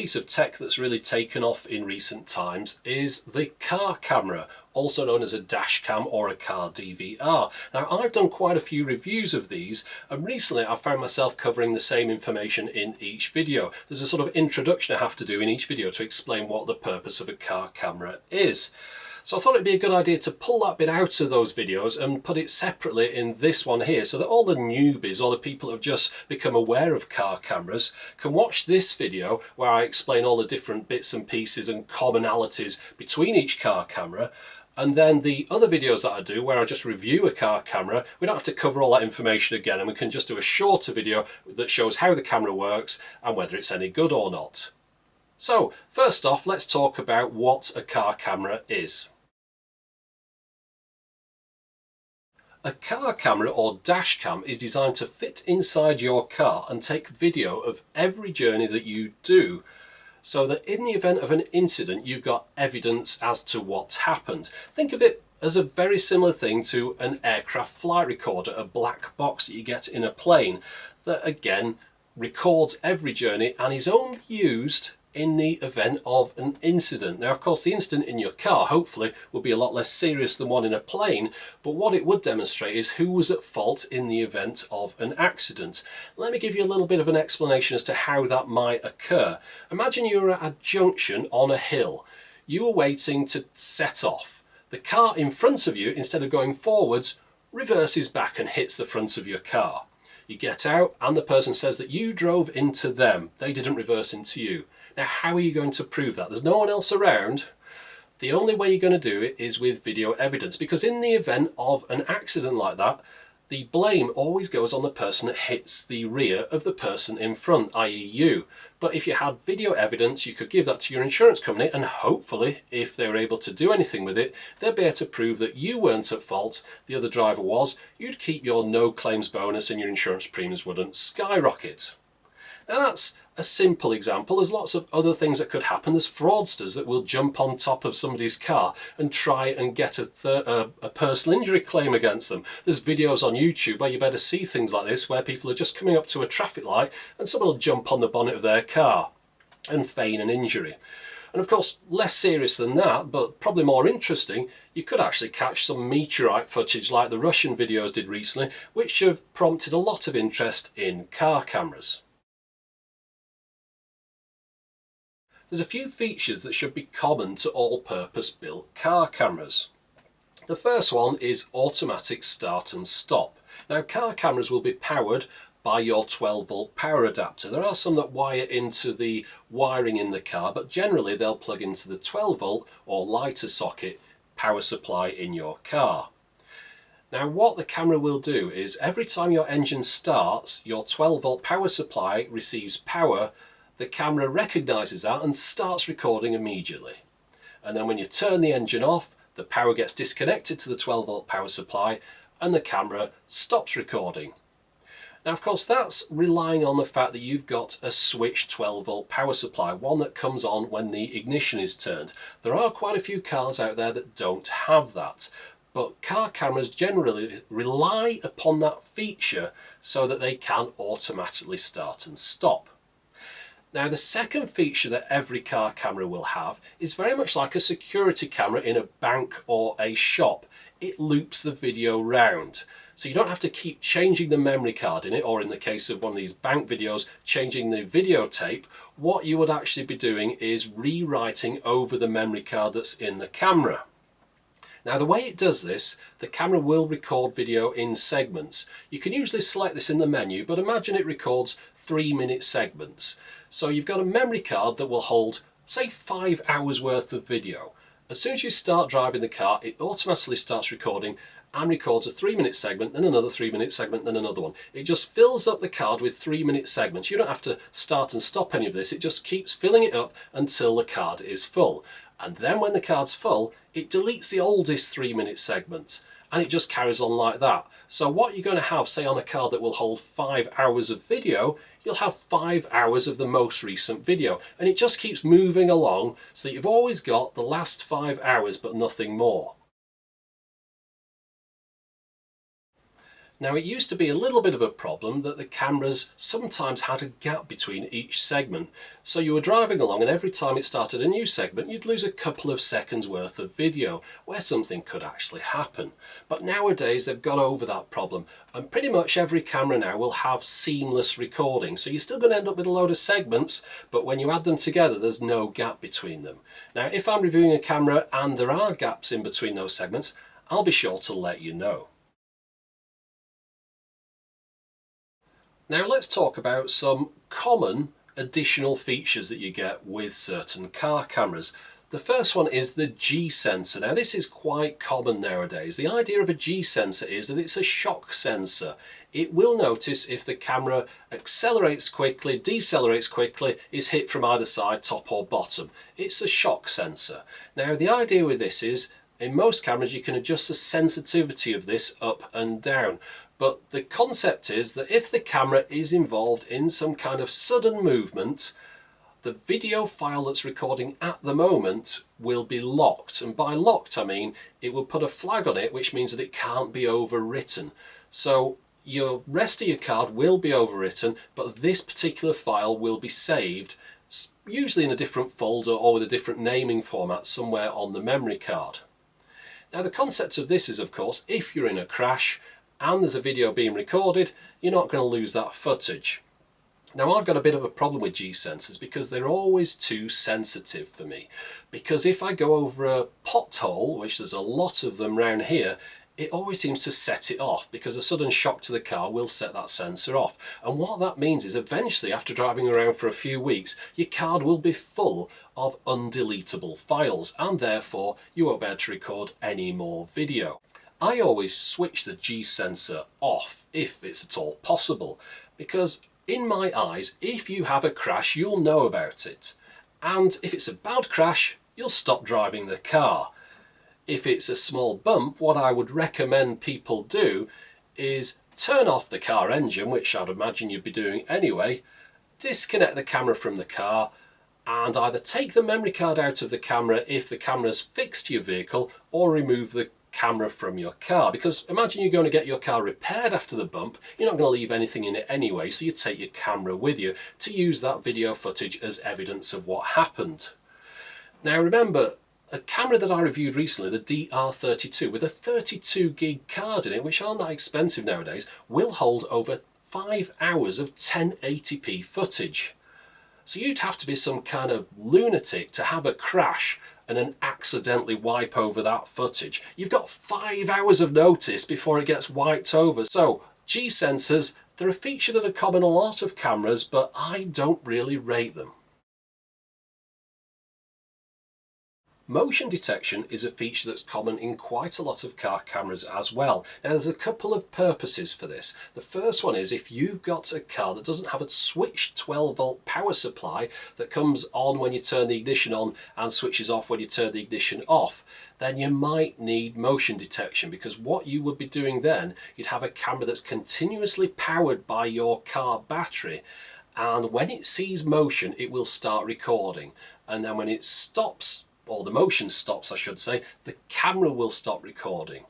piece of tech that's really taken off in recent times is the car camera, also known as a dash cam or a car DVR. Now, I've done quite a few reviews of these, and recently I've found myself covering the same information in each video. There's a sort of introduction I have to do in each video to explain what the purpose of a car camera is. So I thought it'd be a good idea to pull that bit out of those videos and put it separately in this one here, so that all the newbies or the people who have just become aware of car cameras can watch this video where I explain all the different bits and pieces and commonalities between each car camera. And then the other videos that I do where I just review a car camera, we don't have to cover all that information again, and we can just do a shorter video that shows how the camera works and whether it's any good or not. So first off, let's talk about what a car camera is. A car camera or dash cam is designed to fit inside your car and take video of every journey that you do, so that in the event of an incident you've got evidence as to what's happened. Think of it as a very similar thing to an aircraft flight recorder, a black box that you get in a plane that again records every journey and is only used in the event of an incident. Now, of course, the incident in your car hopefully will be a lot less serious than one in a plane, but what it would demonstrate is who was at fault in the event of an accident. Let me give you a little bit of an explanation as to how that might occur. Imagine you were at a junction on a hill. You were waiting to set off. The car in front of you, instead of going forwards, reverses back and hits the front of your car. You get out and the person says that you drove into them. They didn't reverse into you. Now, how are you going to prove that? There's no one else around. The only way you're going to do it is with video evidence, because in the event of an accident like that, the blame always goes on the person that hits the rear of the person in front, i.e. you. But if you had video evidence, you could give that to your insurance company, and hopefully, if they were able to do anything with it, they'd be able to prove that you weren't at fault, the other driver was. You'd keep your no claims bonus and your insurance premiums wouldn't skyrocket. Now, that's a simple example. There's lots of other things that could happen. There's fraudsters that will jump on top of somebody's car and try and get a personal injury claim against them. There's videos on YouTube where you better see things like this, where people are just coming up to a traffic light and someone will jump on the bonnet of their car and feign an injury. And of course, less serious than that, but probably more interesting, you could actually catch some meteorite footage like the Russian videos did recently, which have prompted a lot of interest in car cameras. There's a few features that should be common to all purpose-built car cameras. The first one is automatic start and stop. Now, car cameras will be powered by your 12-volt power adapter. There are some that wire into the wiring in the car, but generally they'll plug into the 12-volt or lighter socket power supply in your car. Now, what the camera will do is every time your engine starts, your 12-volt power supply receives power. The camera recognises that and starts recording immediately. And then when you turn the engine off, the power gets disconnected to the 12-volt power supply and the camera stops recording. Now, of course, that's relying on the fact that you've got a switched 12-volt power supply, one that comes on when the ignition is turned. There are quite a few cars out there that don't have that, but car cameras generally rely upon that feature so that they can automatically start and stop. Now, the second feature that every car camera will have is very much like a security camera in a bank or a shop. It loops the video round. So you don't have to keep changing the memory card in it, or in the case of one of these bank videos, changing the videotape. What you would actually be doing is rewriting over the memory card that's in the camera. Now, the way it does this, the camera will record video in segments. You can usually select this in the menu, but imagine it records 3-minute segments. So you've got a memory card that will hold, say, 5 hours worth of video. As soon as you start driving the car, it automatically starts recording and records a 3-minute segment, then another 3-minute segment, then another one. It just fills up the card with 3-minute segments. You don't have to start and stop any of this. It just keeps filling it up until the card is full. And then when the card's full, it deletes the oldest 3-minute segment. And it just carries on like that. So what you're going to have, say on a card that will hold 5 hours of video, you'll have 5 hours of the most recent video. And it just keeps moving along so that you've always got the last 5 hours but nothing more. Now, it used to be a little bit of a problem that the cameras sometimes had a gap between each segment. So you were driving along and every time it started a new segment, you'd lose a couple of seconds worth of video where something could actually happen. But nowadays they've got over that problem and pretty much every camera now will have seamless recording. So you're still going to end up with a load of segments, but when you add them together, there's no gap between them. Now, if I'm reviewing a camera and there are gaps in between those segments, I'll be sure to let you know. Now let's talk about some common additional features that you get with certain car cameras. The first one is the G sensor. Now this is quite common nowadays. The idea of a G sensor is that it's a shock sensor. It will notice if the camera accelerates quickly, decelerates quickly, is hit from either side, top or bottom. It's a shock sensor. Now the idea with this is, in most cameras you can adjust the sensitivity of this up and down. But the concept is that if the camera is involved in some kind of sudden movement, the video file that's recording at the moment will be locked. And by locked, I mean it will put a flag on it, which means that it can't be overwritten. So your rest of your card will be overwritten, but this particular file will be saved, usually in a different folder or with a different naming format somewhere on the memory card. Now the concept of this is, of course, if you're in a crash and there's a video being recorded, you're not going to lose that footage. Now I've got a bit of a problem with G sensors because they're always too sensitive for me. Because if I go over a pothole, which there's a lot of them around here, it always seems to set it off because a sudden shock to the car will set that sensor off. And what that means is eventually, after driving around for a few weeks, your card will be full of undeletable files and therefore you won't be able to record any more video. I always switch the G sensor off if it's at all possible because in my eyes, if you have a crash, you'll know about it. And if it's a bad crash, you'll stop driving the car. If it's a small bump, what I would recommend people do is turn off the car engine, which I'd imagine you'd be doing anyway, disconnect the camera from the car and either take the memory card out of the camera if the camera's fixed to your vehicle or remove the camera from your car, because imagine you're going to get your car repaired after the bump, you're not going to leave anything in it anyway, so you take your camera with you to use that video footage as evidence of what happened. Now remember, a camera that I reviewed recently, the DR32 with a 32 gig card in it, which aren't that expensive nowadays, will hold over 5 hours of 1080p footage. So you'd have to be some kind of lunatic to have a crash and then accidentally wipe over that footage. You've got 5 hours of notice before it gets wiped over. So G sensors, they're a feature that are common on a lot of cameras, but I don't really rate them. Motion detection is a feature that's common in quite a lot of car cameras as well. Now there's a couple of purposes for this. The first one is if you've got a car that doesn't have a switched 12 volt power supply that comes on when you turn the ignition on and switches off when you turn the ignition off, then you might need motion detection, because what you would be doing then, you'd have a camera that's continuously powered by your car battery, and when it sees motion it will start recording, and then when it stops, or the motion stops I should say, the camera will stop recording.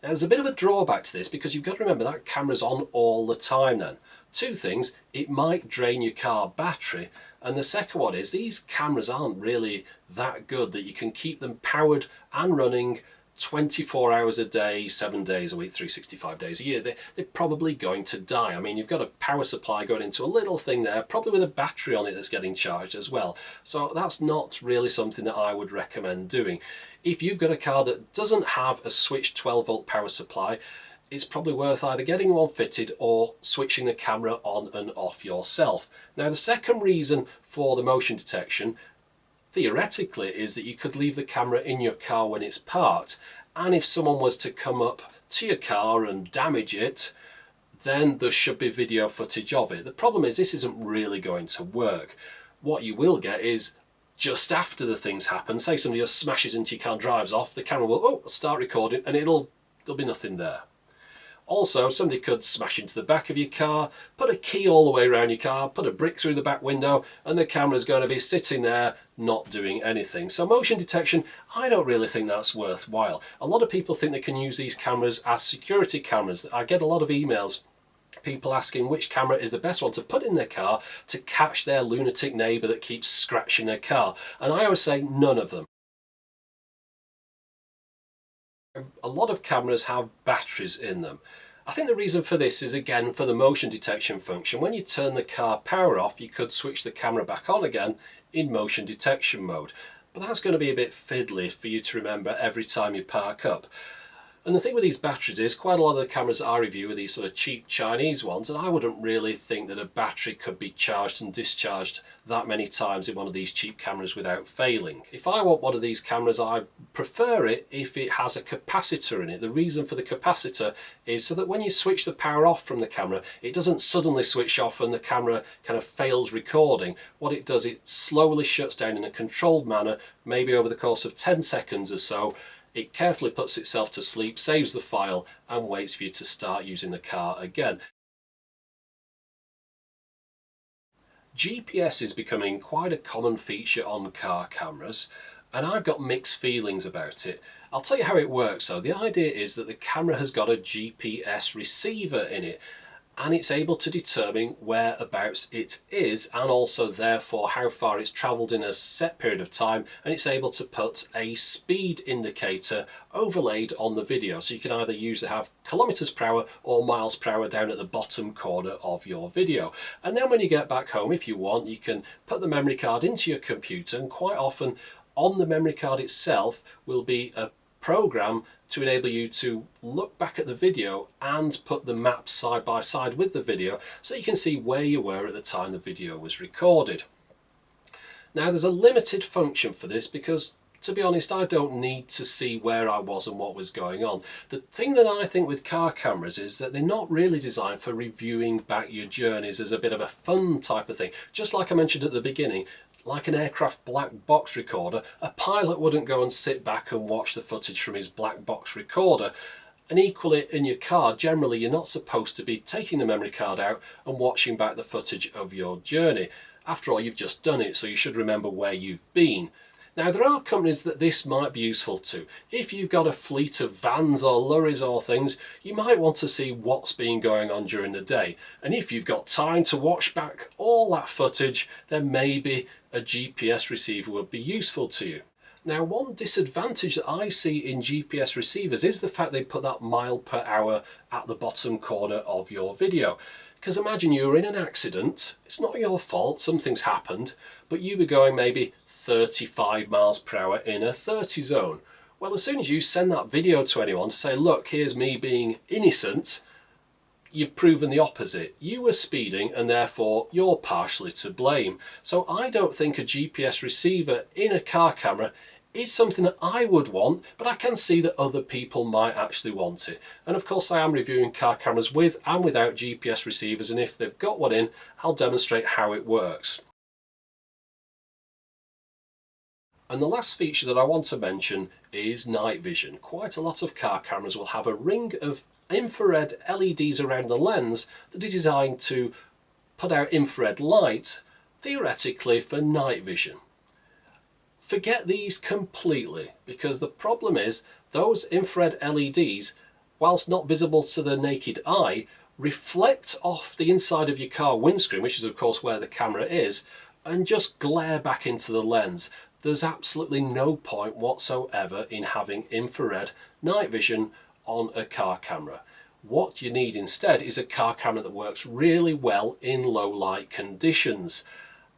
Now there's a bit of a drawback to this because you've got to remember that camera's on all the time then. Two things, it might drain your car battery, and the second one is these cameras aren't really that good that you can keep them powered and running 24 hours a day, 7 days a week, 365 days a year. They're probably going to die. I mean, you've got a power supply going into a little thing there, probably with a battery on it that's getting charged as well. So that's not really something that I would recommend doing. If you've got a car that doesn't have a switched 12 volt power supply, it's probably worth either getting one fitted or switching the camera on and off yourself. Now the second reason for the motion detection theoretically is that you could leave the camera in your car when it's parked, and if someone was to come up to your car and damage it, then there should be video footage of it. The problem is this isn't really going to work. What you will get is just after the things happen, say somebody just smashes into your car and drives off, the camera will start recording and there'll be nothing there. Also, somebody could smash into the back of your car, put a key all the way around your car, put a brick through the back window, and the camera's going to be sitting there not doing anything. So motion detection, I don't really think that's worthwhile. A lot of people think they can use these cameras as security cameras. I get a lot of emails, people asking which camera is the best one to put in their car to catch their lunatic neighbour that keeps scratching their car. And I always say none of them. A lot of cameras have batteries in them. I think the reason for this is, again, for the motion detection function. When you turn the car power off, you could switch the camera back on again in motion detection mode. But that's going to be a bit fiddly for you to remember every time you park up. And the thing with these batteries is, quite a lot of the cameras I review are these sort of cheap Chinese ones, and I wouldn't really think that a battery could be charged and discharged that many times in one of these cheap cameras without failing. If I want one of these cameras, I prefer it if it has a capacitor in it. The reason for the capacitor is so that when you switch the power off from the camera, it doesn't suddenly switch off and the camera kind of fails recording. What it does, it slowly shuts down in a controlled manner, maybe over the course of 10 seconds or so. It carefully puts itself to sleep, saves the file, and waits for you to start using the car again. GPS is becoming quite a common feature on car cameras, and I've got mixed feelings about it. I'll tell you how it works though. The idea is that the camera has got a GPS receiver in it, and it's able to determine whereabouts it is, and also therefore how far it's travelled in a set period of time, and it's able to put a speed indicator overlaid on the video. So you can either use to have kilometers per hour or miles per hour down at the bottom corner of your video. And then when you get back home, if you want, you can put the memory card into your computer, and quite often on the memory card itself will be a program to enable you to look back at the video and put the maps side by side with the video so you can see where you were at the time the video was recorded. Now there's a limited function for this because, to be honest, I don't need to see where I was and what was going on. The thing that I think with car cameras is that they're not really designed for reviewing back your journeys as a bit of a fun type of thing. Just like I mentioned at the beginning, like an aircraft black box recorder, a pilot wouldn't go and sit back and watch the footage from his black box recorder. And equally in your car, generally you're not supposed to be taking the memory card out and watching back the footage of your journey. After all, you've just done it, so you should remember where you've been. Now there are companies that this might be useful to. If you've got a fleet of vans or lorries or things, you might want to see what's been going on during the day. And if you've got time to watch back all that footage, then maybe a GPS receiver would be useful to you. Now, one disadvantage that I see in GPS receivers is the fact they put that mile per hour at the bottom corner of your video. Because imagine you were in an accident, it's not your fault, something's happened, but you were going maybe 35 miles per hour in a 30 zone. Well, as soon as you send that video to anyone to say, look, here's me being innocent, you've proven the opposite. You were speeding and therefore you're partially to blame. So I don't think a GPS receiver in a car camera is something that I would want, but I can see that other people might actually want it. And of course I am reviewing car cameras with and without GPS receivers, and if they've got one in, I'll demonstrate how it works. And the last feature that I want to mention is night vision. Quite a lot of car cameras will have a ring of infrared LEDs around the lens that is designed to put out infrared light, theoretically for night vision. Forget these completely, because the problem is those infrared LEDs, whilst not visible to the naked eye, reflect off the inside of your car windscreen, which is of course where the camera is, and just glare back into the lens. There's absolutely no point whatsoever in having infrared night vision on a car camera. What you need instead is a car camera that works really well in low light conditions,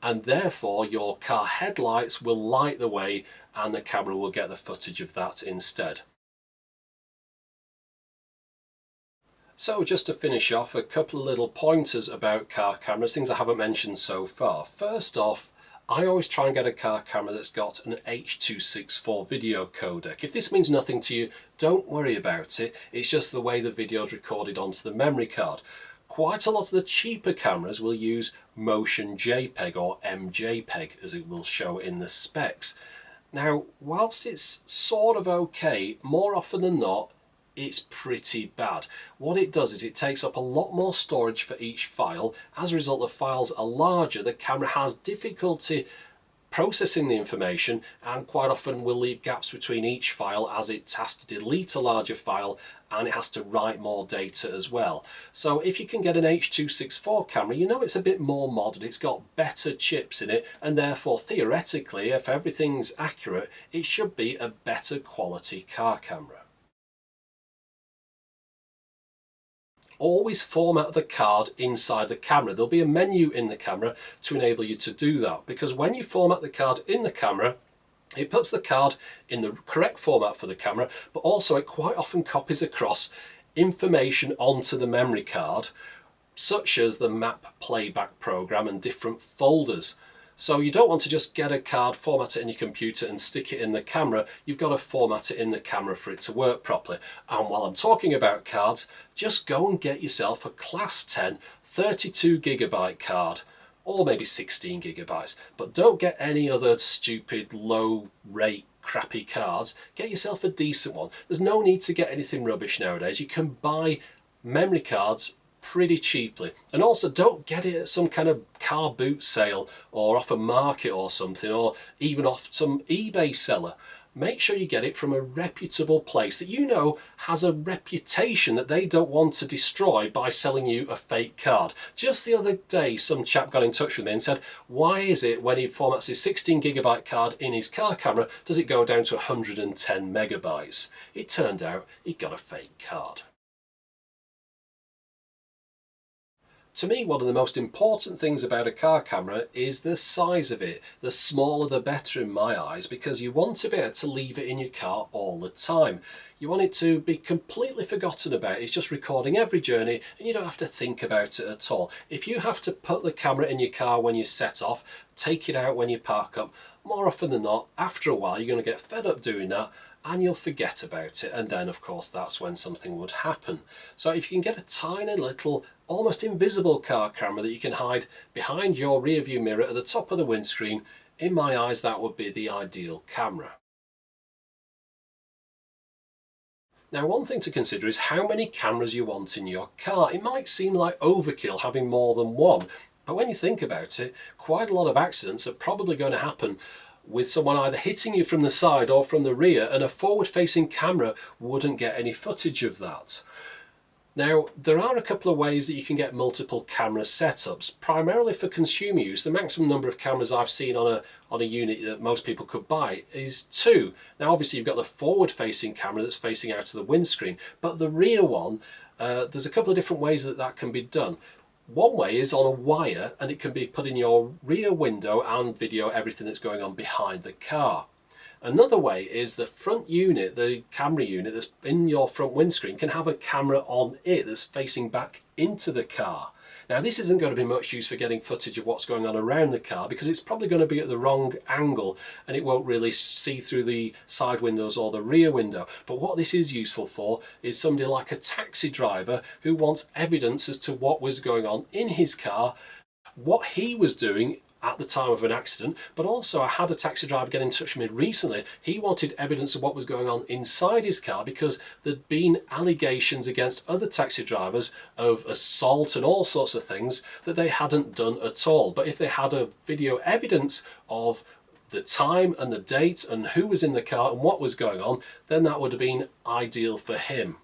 and therefore your car headlights will light the way and the camera will get the footage of that instead. So just to finish off, a couple of little pointers about car cameras, things I haven't mentioned so far. First off, I always try and get a car camera that's got an H.264 video codec. If this means nothing to you, don't worry about it. It's just the way the video is recorded onto the memory card. Quite a lot of the cheaper cameras will use Motion JPEG or MJPEG, as it will show in the specs. Now, whilst it's sort of okay, more often than not, it's pretty bad. What it does is it takes up a lot more storage for each file. As a result, the files are larger, the camera has difficulty processing the information, and quite often will leave gaps between each file as it has to delete a larger file and it has to write more data as well. So if you can get an H.264 camera, you know it's a bit more modern, it's got better chips in it, and therefore theoretically, if everything's accurate, it should be a better quality car camera. Always format the card inside the camera. There'll be a menu in the camera to enable you to do that, because when you format the card in the camera, it puts the card in the correct format for the camera, but also it quite often copies across information onto the memory card, such as the map playback program and different folders. So you don't want to just get a card, format it in your computer and stick it in the camera. You've got to format it in the camera for it to work properly. And while I'm talking about cards, just go and get yourself a Class 10 32GB card, or maybe 16GB. But don't get any other stupid low rate crappy cards. Get yourself a decent one. There's no need to get anything rubbish nowadays. You can buy memory cards pretty cheaply, and also don't get it at some kind of car boot sale or off a market or something, or even off some eBay seller. Make sure you get it from a reputable place that you know has a reputation that they don't want to destroy by selling you a fake card. Just the other day some chap got in touch with me and said, why is it when he formats his 16GB card in his car camera does it go down to 110 megabytes? It turned out he got a fake card. To me, one of the most important things about a car camera is the size of it. The smaller the better in my eyes, because you want to be able to leave it in your car all the time. You want it to be completely forgotten about. It's just recording every journey and you don't have to think about it at all. If you have to put the camera in your car when you set off, take it out when you park up, more often than not, after a while you're going to get fed up doing that and you'll forget about it, and then of course that's when something would happen. So if you can get a tiny little almost invisible car camera that you can hide behind your rear view mirror at the top of the windscreen, in my eyes that would be the ideal camera. Now, one thing to consider is how many cameras you want in your car. It might seem like overkill having more than one, but when you think about it, quite a lot of accidents are probably going to happen with someone either hitting you from the side or from the rear, and a forward-facing camera wouldn't get any footage of that. Now, there are a couple of ways that you can get multiple camera setups. Primarily for consumer use, the maximum number of cameras I've seen on a unit that most people could buy is 2. Now, obviously you've got the forward-facing camera that's facing out of the windscreen, but the rear one, there's a couple of different ways that that can be done. One way is on a wire, and it can be put in your rear window and video everything that's going on behind the car. Another way is the front unit, the camera unit that's in your front windscreen, can have a camera on it that's facing back into the car. Now, this isn't going to be much use for getting footage of what's going on around the car, because it's probably going to be at the wrong angle and it won't really see through the side windows or the rear window. But what this is useful for is somebody like a taxi driver who wants evidence as to what was going on in his car, what he was doing at the time of an accident. But also, I had a taxi driver get in touch with me recently. He wanted evidence of what was going on inside his car, because there'd been allegations against other taxi drivers of assault and all sorts of things that they hadn't done at all. But if they had a video evidence of the time and the date and who was in the car and what was going on, then that would have been ideal for him.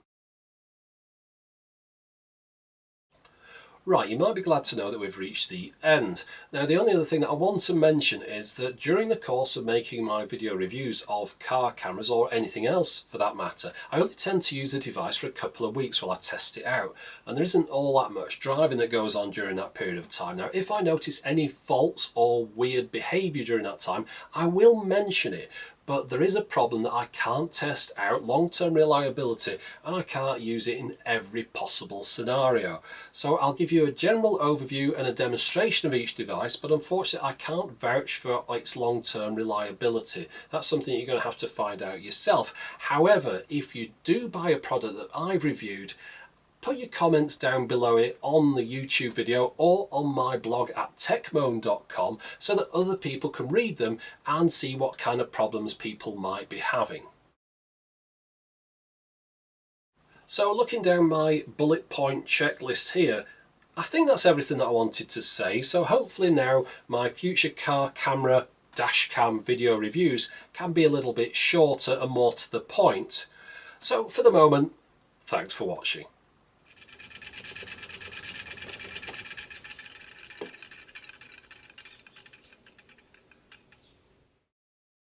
Right, you might be glad to know that we've reached the end. Now, the only other thing that I want to mention is that during the course of making my video reviews of car cameras, or anything else for that matter, I only tend to use the device for a couple of weeks while I test it out. And there isn't all that much driving that goes on during that period of time. Now, if I notice any faults or weird behaviour during that time, I will mention it. But there is a problem that I can't test out long-term reliability, and I can't use it in every possible scenario. So I'll give you a general overview and a demonstration of each device, but unfortunately I can't vouch for its long-term reliability. That's something you're going to have to find out yourself. However, if you do buy a product that I've reviewed, put your comments down below it on the YouTube video or on my blog at techmoan.com so that other people can read them and see what kind of problems people might be having. So looking down my bullet point checklist here, I think that's everything that I wanted to say. So hopefully now my future car camera dash cam video reviews can be a little bit shorter and more to the point. So for the moment, thanks for watching.